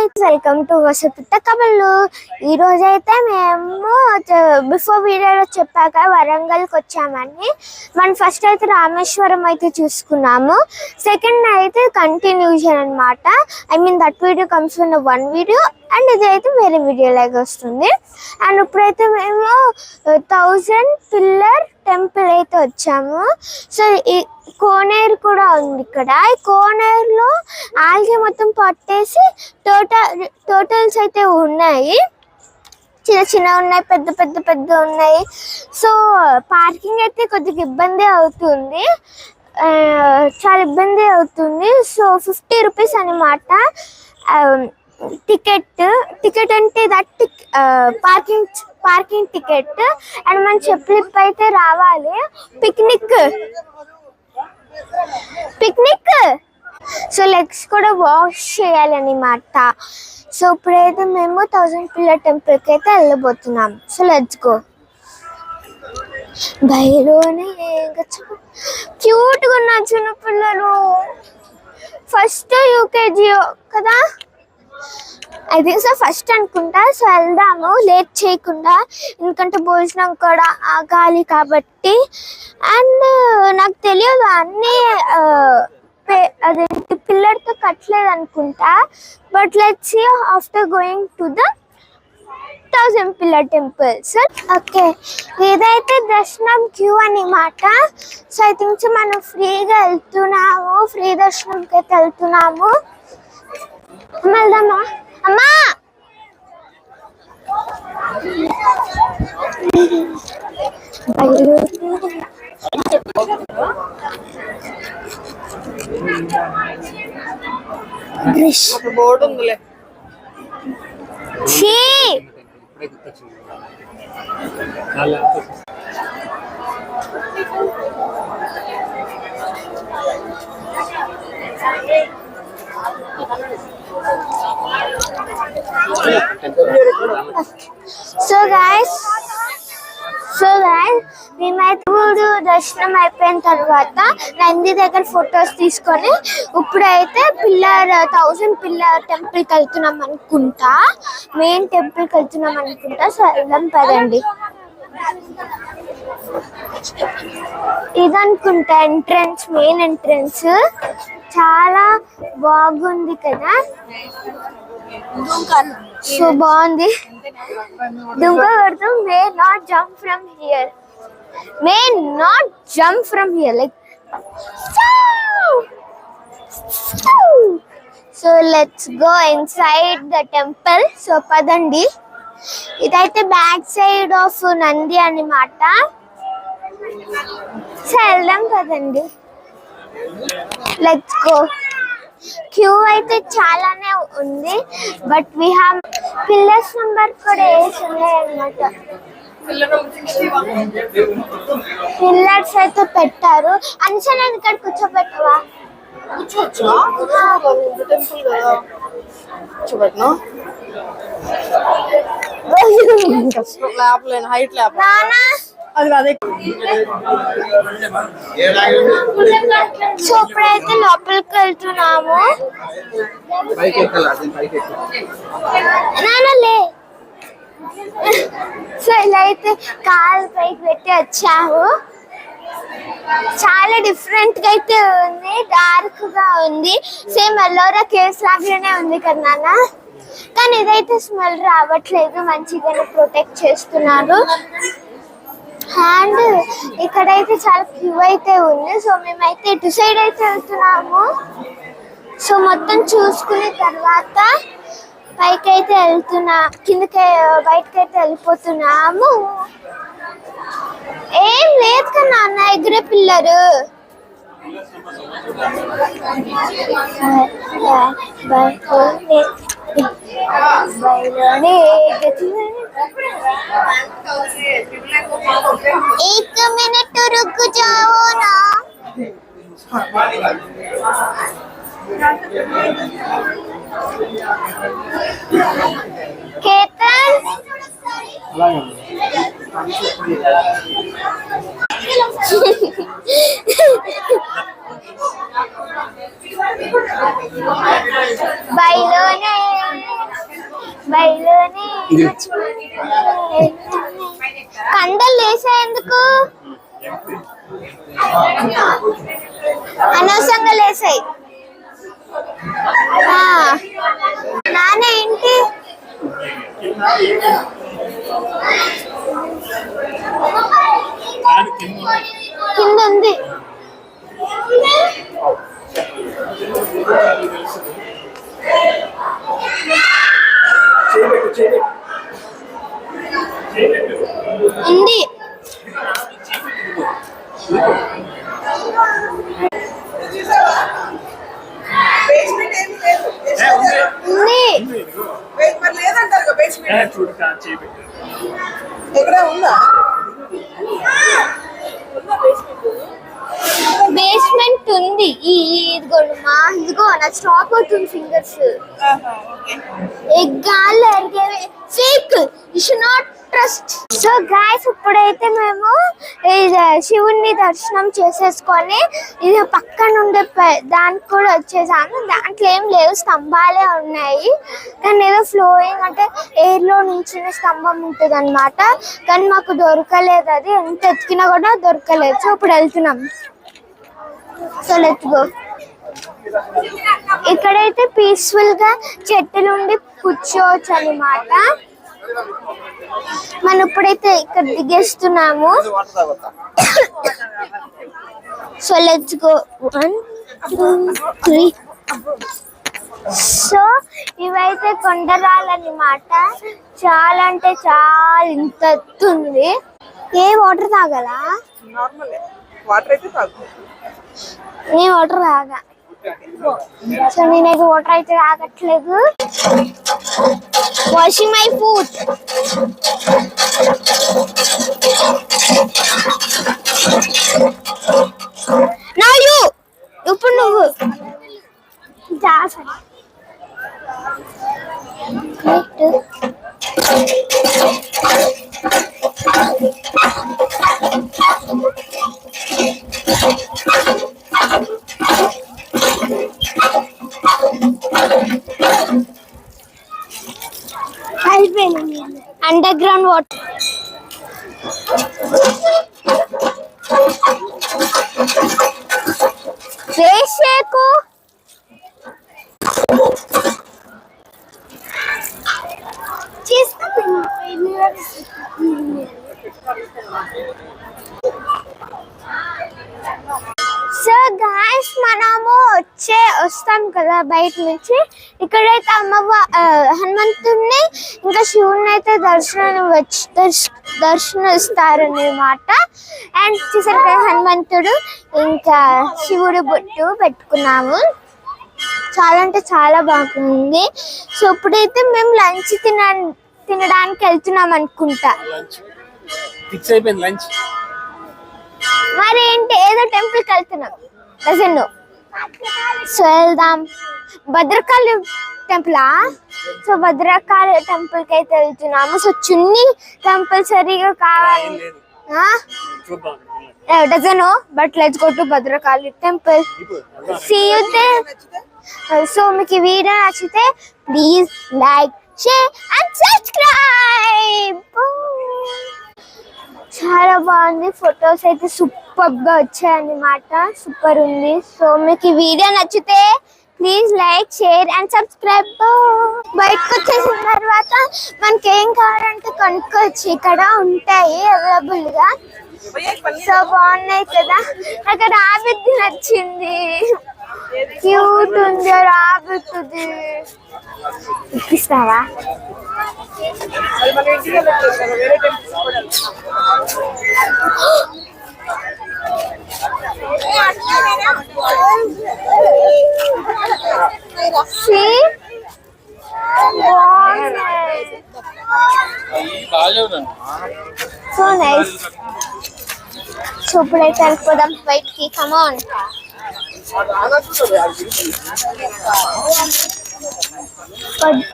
Welcome to వసపిత్త కబుర్లు. ఈ రోజు అయితే మేము బిఫోర్ వీడియోలో చెప్పాక వరంగల్కి వచ్చామని. మనం ఫస్ట్ అయితే రామేశ్వరం అయితే చూసుకున్నాము. సెకండ్ అయితే కంటిన్యూషన్ అనమాట. I mean that video comes in one video and ఇది అయితే వేరే వీడియో లాగా వస్తుంది. అండ్ ఇప్పుడైతే మేము 1000 పిల్లర్ టెంపుల్ అయితే వచ్చాము. సో ఈ కోనేరు కూడా ఉంది ఇక్కడ. ఈ కోనేరులో ఆల్గే మొత్తం పట్టేసి టోటల్స్ అయితే ఉన్నాయి. చిన్న చిన్న ఉన్నాయి, పెద్ద ఉన్నాయి. సో పార్కింగ్ అయితే కొద్దిగా ఇబ్బంది అవుతుంది, చాలా ఇబ్బంది అవుతుంది. సో 50 రూపీస్ అనమాట టికెట్ అంటే దట్ పార్కింగ్ టికెట్. అండ్ మన చెప్పులిప్ అయితే రావాలి. పిక్నిక్ సో లెగ్స్ కూడా వాష్ చేయాలన్నమాట. సో ఇప్పుడైతే మేము 1000 పిల్లర్ టెంపుల్కి అయితే వెళ్ళబోతున్నాం. So let's go. బయలునే క్యూట్గా ఉన్న చిన్న పిల్లలు. ఫస్ట్ యూకేజీ కదా, ఐ థింక్ సో ఫస్ట్ అనుకుంటా. సో వెళ్దాము లేట్ చేయకుండా, ఎందుకంటే భోజనం కూడా ఆగాలి కాబట్టి. అండ్ నాకు తెలియదు అన్నీ అదేంటి పిల్లర్తో కట్టలేదు అనుకుంటా. But let's see after going to the 1000 pillar temples. Okay, ఇదైతే దర్శనం క్యూ అన్నమాట. సో ఐ థింక్ సో మనం ఫ్రీగా వెళ్తున్నాము, ఫ్రీ దర్శనంకి అయితే వెళ్తున్నాము. వెళ్దామా అమ్మా? బోర్డు ఉందిలే. సో గైస్ మేమైతే ఇప్పుడు దర్శనం అయిపోయిన తర్వాత నంది దగ్గర ఫొటోస్ తీసుకొని ఇప్పుడైతే 1000 పిల్లర్ టెంపుల్కి వెళ్తున్నాం అనుకుంటా, మెయిన్ టెంపుల్కి వెళ్తున్నాం అనుకుంటా. సో వెళ్దాం పదండి. ఇదనుకుంటా ఎంట్రన్స్, మెయిన్ ఎంట్రన్స్. చాలా బాగుంది కదా, సో బాగుంది. దుంగ కొడుతూ may not jump from here like. So let's go inside the temple. So పదండి. ఇదైతే బ్యాక్ సైడ్ ఆఫ్ నంది అన్నమాట. సో వెళ్దాం పదండి, లెట్స్ గో. క్యూ అయితే చాలానే ఉంది, but we have pillars number కూడా వేసి ఉన్నాయి అన్నమాట. పిల్లర్స్ అయితే పెట్టారు. అన్సన్ ఇక్కడ కూర్చోబెట్టవా? సో ఇప్పుడైతే లోపలికి వెళ్తున్నాము. నానలే. సో ఇలా అయితే కాలు పైకి పెట్టి వచ్చాము. చాలా డిఫరెంట్ గా అయితే ఉంది, డార్క్ గా ఉంది. సేమ్ ఎల్లోరా కేవ్స్ లాగానే ఉంది కదా నాన్న. కానీ ఇదైతే స్మెల్ రావట్లేదు, మంచిగానే ప్రొటెక్ట్ చేస్తున్నారు. అండ్ ఇక్కడైతే చాలా క్యూ అయితే ఉంది. సో మేమైతే ఇటు సైడ్ అయితే వెళ్తున్నాము. సో మొత్తం చూసుకున్న తర్వాత పైకి అయితే కిందకి బయటకైతే వెళ్ళిపోతున్నాము. ఏం లేదు కదా అన్న, ఎగిరే పిల్లరు. एक मिनट रुक जाओ ना. केतन బయలునే బయలుని కండలు లేసేందుకు అనవసరంగా లేసాయి. నాన్న ఏంటి కింద ఉంది. ఉంది బేస్మెంట్ ఉంది. ఇదిగోమ్మా, ఇదిగో నా స్టాప్ అవుతుంది ఫింగర్స్. ఎగ్గాలు ఎరిగేవి fake, you should not trust. So guys, ఇప్పుడైతే మేము శివుణ్ణి దర్శనం చేసేసుకొని ఇది పక్కన ఉండే దానికి కూడా వచ్చేసాము. దాంట్లో ఏం లేవు, స్తంభాలే ఉన్నాయి. కానీ ఏదో ఫ్లోయింగ్ అంటే ఎయిర్ లో నుంచి స్తంభం ఉంటుంది అనమాట. కానీ మాకు దొరకలేదు, అది ఎంత ఎత్తికినా కూడా దొరకలేదు. సో ఇప్పుడు వెళ్తున్నాం. So let's go. ఇక్కడైతే పీస్ఫుల్ గా చెట్టులు ఉండి కూర్చోవచ్చు అన్నమాట. మనం ఇప్పుడైతే ఇక్కడ దిగేస్తున్నాము. So let's go. 1 2 3. సో ఇవైతే కొండరాలన్నమాట. చాలా అంటే చాలా ఇంత ఎత్తుంది. ఏ వాటర్ తాగలా? వాటర్ అయితే తాగు. నేను వాటర్ తాగా. సో నేనైతే వాటర్ అయితే తాగట్లేదు. Washing my foot. Now you. ఇప్పుడు నువ్వు జాసా అండర్ గ్రౌండ్ వాటర్. వేసేకు సో గాయ్స్, మనము వస్తాం కదా బయట నుంచి. ఇక్కడైతే హనుమంతుడిని ఇంకా శివుని అయితే దర్శనమిస్తారన్నమాట. అండ్ చూసారు కదా, హనుమంతుడు ఇంకా శివుడు బొట్టు పెట్టుకున్నాము. చాలా అంటే చాలా బాగుంది. సో ఇప్పుడైతే మేము లంచ్ తినడానికి వెళ్తున్నాం అనుకుంటా. మరి ఏంటి, ఏదో టెంపుల్కి వెళ్తున్నాం. సో వెళ్దాం. భద్రకాళి టెంపులా? సో భద్రకాళి టెంపుల్ కి అయితే వెళ్తున్నాము. సో చున్నీ కంపల్సరీగా కావాలి. doesn't know, but let's go to Bhadrakali temple. See you there. So మీకు ఈ వీడియో నచ్చితే please like, share and subscribe. చాలా బాగుంది. ఫొటోస్ అయితే సూపర్ గా వచ్చాయన్నమాట. సూపర్ ఉంది. సో మీకు ఈ వీడియో నచ్చితే please like, share and subscribe. బయటకు వచ్చేసిన తర్వాత మనకి ఏం కావాలంటే కొనుక్కోవచ్చు. ఇక్కడ ఉంటాయి అవైలబుల్ గా. సో బాగున్నాయి కదా. నాకు రాబిట్ నచ్చింది, క్యూట్ ఉంది రాబిట్. ఇప్పిస్తావా? So nice. సో ఇప్పుడైతే వెళ్ళిపోదాం బయటికి. కమాన్.